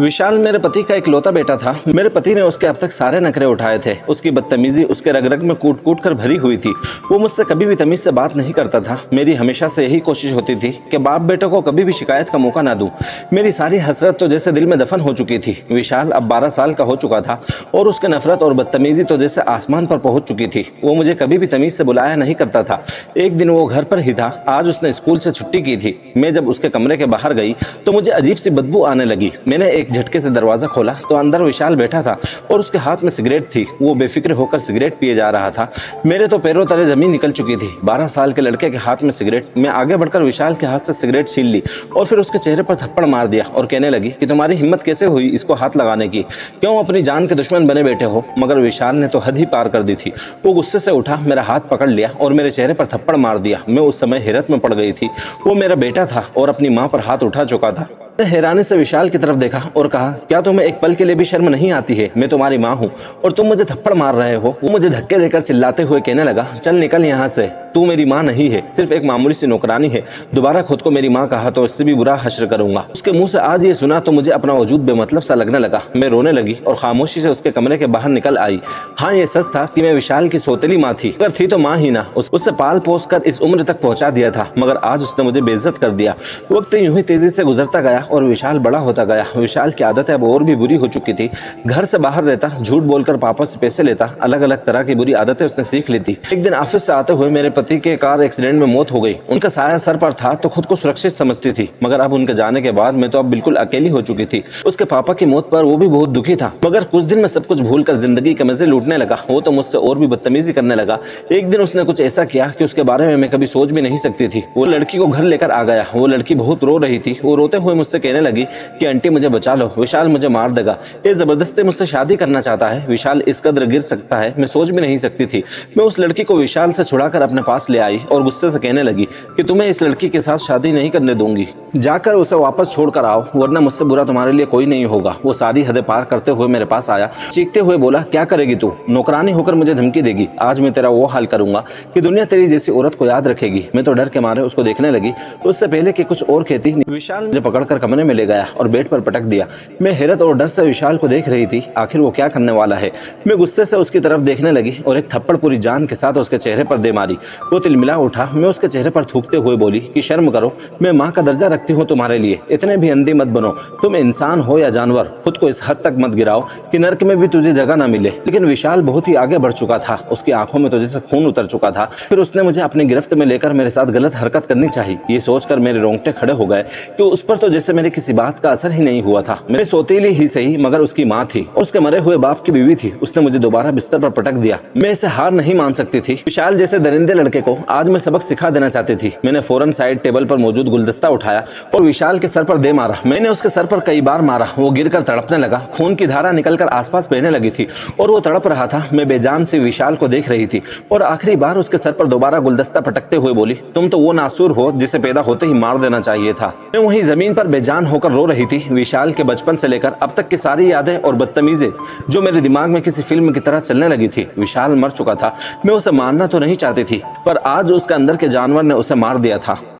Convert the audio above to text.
विशाल मेरे पति का इकलौता बेटा था। मेरे पति ने उसके अब तक सारे नखरे उठाए थे। उसकी बदतमीजी उसके रग रग में कूट कूट कर भरी हुई थी। वो मुझसे कभी भी तमीज से बात नहीं करता था। मेरी हमेशा से यही कोशिश होती थी कि बाप बेटे को कभी भी शिकायत का मौका ना दूं। मेरी सारी हसरत तो जैसे दिल में दफन हो चुकी थी। विशाल अब 12 साल का हो चुका था और उसके नफरत और बदतमीजी तो जैसे आसमान पर पहुंच चुकी थी। वो मुझे कभी भी तमीज से बुलाया नहीं करता था। एक दिन वो घर पर ही था। आज उसने स्कूल से छुट्टी की थी। मैं जब उसके कमरे के बाहर गई तो मुझे अजीब सी बदबू आने लगी। मैंने एक झटके से दरवाजा खोला तो अंदर विशाल बैठा था और उसके हाथ में सिगरेट थी। वो बेफिक्र होकर सिगरेट पिए जा रहा था। मेरे तो पैरों तले जमीन निकल चुकी थी। 12 साल के लड़के के हाथ में सिगरेट। मैं आगे बढ़कर विशाल के हाथ से सिगरेट छीन ली और फिर उसके चेहरे पर थप्पड़ मार दिया और कहने लगी कि तुम्हारी हिम्मत कैसे हुई इसको हाथ लगाने की, क्यों अपनी जान के दुश्मन बने बैठे हो। मगर विशाल ने तो हद ही पार कर दी थी। वो गुस्से से उठा, मेरा हाथ पकड़ लिया और मेरे चेहरे पर थप्पड़ मार दिया। मैं उस समय हैरत में पड़ गई थी। वो मेरा बेटा था और अपनी माँ पर हाथ उठा चुका था। हैरानी से विशाल की तरफ देखा और कहा, क्या तुम्हें एक पल के लिए भी शर्म नहीं आती है? मैं तुम्हारी माँ हूँ और तुम मुझे थप्पड़ मार रहे हो। वो मुझे धक्के देकर चिल्लाते हुए कहने लगा, चल निकल यहाँ से, तू मेरी माँ नहीं है, सिर्फ एक मामूली सी नौकरानी है। दोबारा खुद को मेरी माँ कहा तो इससे भी बुरा हश्र करूंगा। उसके मुंह से आज ये सुना तो मुझे अपना वजूद बेमतलब सा लगने लगा। मैं रोने लगी और खामोशी से उसके कमरे के बाहर निकल आई। हाँ, ये सच था कि मैं विशाल की सौतेली माँ थी, अगर थी तो माँ ही ना। उससे पाल पोस कर इस उम्र तक पहुंचा दिया था, मगर आज उसने मुझे बेइज्जत कर दिया। वक्त यूं ही तेजी से गुजरता गया और विशाल बड़ा होता गया। विशाल की आदतें अब और भी बुरी हो चुकी थी। घर से बाहर रहता, झूठ बोलकर पापा से पैसे लेता, अलग अलग तरह की बुरी आदतें उसने सीख ली थी। एक दिन ऑफिस से आते हुए मेरे पति के कार एक्सीडेंट में मौत हो गई। उनका साया सर पर था तो खुद को सुरक्षित समझती थी, मगर अब उनके जाने के बाद मैं तो अब बिल्कुल अकेली हो चुकी थी। उसके पापा की मौत पर वो भी बहुत दुखी था, मगर कुछ दिन में सब कुछ भूलकर जिंदगी के मजे लूटने लगा। वो तो मुझसे और भी बदतमीजी करने लगा। एक दिन उसने कुछ ऐसा किया कि उसके बारे में मैं कभी सोच भी नहीं सकती थी। वो लड़की को घर लेकर आ गया। वो लड़की बहुत रो रही थी। वो रोते हुए मुझसे कहने लगी कि आंटी मुझे बचा लो, विशाल मुझे मार देगा, ये जबरदस्ती मुझसे शादी करना चाहता है। विशाल इस कदर गिर सकता है मैं सोच भी नहीं सकती थी। मैं उस लड़की को विशाल से छुड़ाकर अपने पास ले आई और गुस्से से कहने लगी कि तुम्हें इस लड़की के साथ शादी नहीं करने दूंगी, जाकर उसे वापस छोड़कर आओ, वरना मुझसे बुरा तुम्हारे लिए कोई नहीं होगा। वो सारी हदें पार करते हुए मेरे पास आया, चीखते हुए बोला, क्या करेगी तू? नौकरानी होकर मुझे धमकी देगी? आज मैं तेरा वो हाल करूंगा कि दुनिया तेरी जैसी औरत को याद रखेगी। मैं तो डर के मारे उसको देखने लगी। उससे पहले कि कुछ और कहती, विशाल मुझे पकड़कर कमरे में ले गया और बेड पर पटक दिया। मैं हैरत और डर से विशाल को देख रही थी, आखिर वो क्या करने वाला है। मैं गुस्से से उसकी तरफ देखने लगी और एक थप्पड़ पूरी जान के साथ उसके चेहरे पर दे मारी। वो तिलमिला उठा। मैं उसके चेहरे पर थूकते हुए बोली कि शर्म करो, मैं माँ का दर्जा रखती हूँ तुम्हारे लिए, इतने भी अंधी मत बनो। तुम इंसान हो या जानवर, खुद को इस हद तक मत गिराओ कि नर्क में भी तुझे जगह ना मिले। लेकिन विशाल बहुत ही आगे बढ़ चुका था। उसकी आंखों में तो जैसे खून उतर चुका था। फिर उसने मुझे अपनी गिरफ्त में लेकर मेरे साथ गलत हरकत करनी चाहिए। ये सोचकर मेरे रोंगटे खड़े हो गए कि उस पर तो जैसे मेरे किसी बात का असर ही नहीं हुआ था। मेरे सौतेली ही सही, मगर उसकी माँ थी और उसके मरे हुए बाप की बीवी थी। उसने मुझे दोबारा बिस्तर पर पटक दिया। मैं इसे हार नहीं मान सकती थी। विशाल जैसे दरिंदे लड़के को आज मैं सबक सिखा देना चाहती थी। मैंने फौरन साइड टेबल पर मौजूद गुलदस्ता उठाया और विशाल के सर पर दे मारा। मैंने उसके सर पर कई बार मारा। वो गिरकर तड़पने लगा। खून की धारा निकलकर आसपास बहने लगी थी और वो तड़प रहा था। मैं बेजान से विशाल को देख रही थी और आखिरी बार उसके सर पर दोबारा गुलदस्ता पटकते हुए बोली, तुम तो वो नासूर हो जिसे पैदा होते ही मार देना चाहिए था। मैं वहीं जमीन पर बेजान होकर रो रही थी। विशाल के बचपन से लेकर अब तक की सारी यादें और बदतमीजी जो मेरे दिमाग में किसी फिल्म की तरह चलने लगी थी। विशाल मर चुका था। मैं उसे मारना तो नहीं चाहती थी, पर आज उसके अंदर के जानवर ने उसे मार दिया था।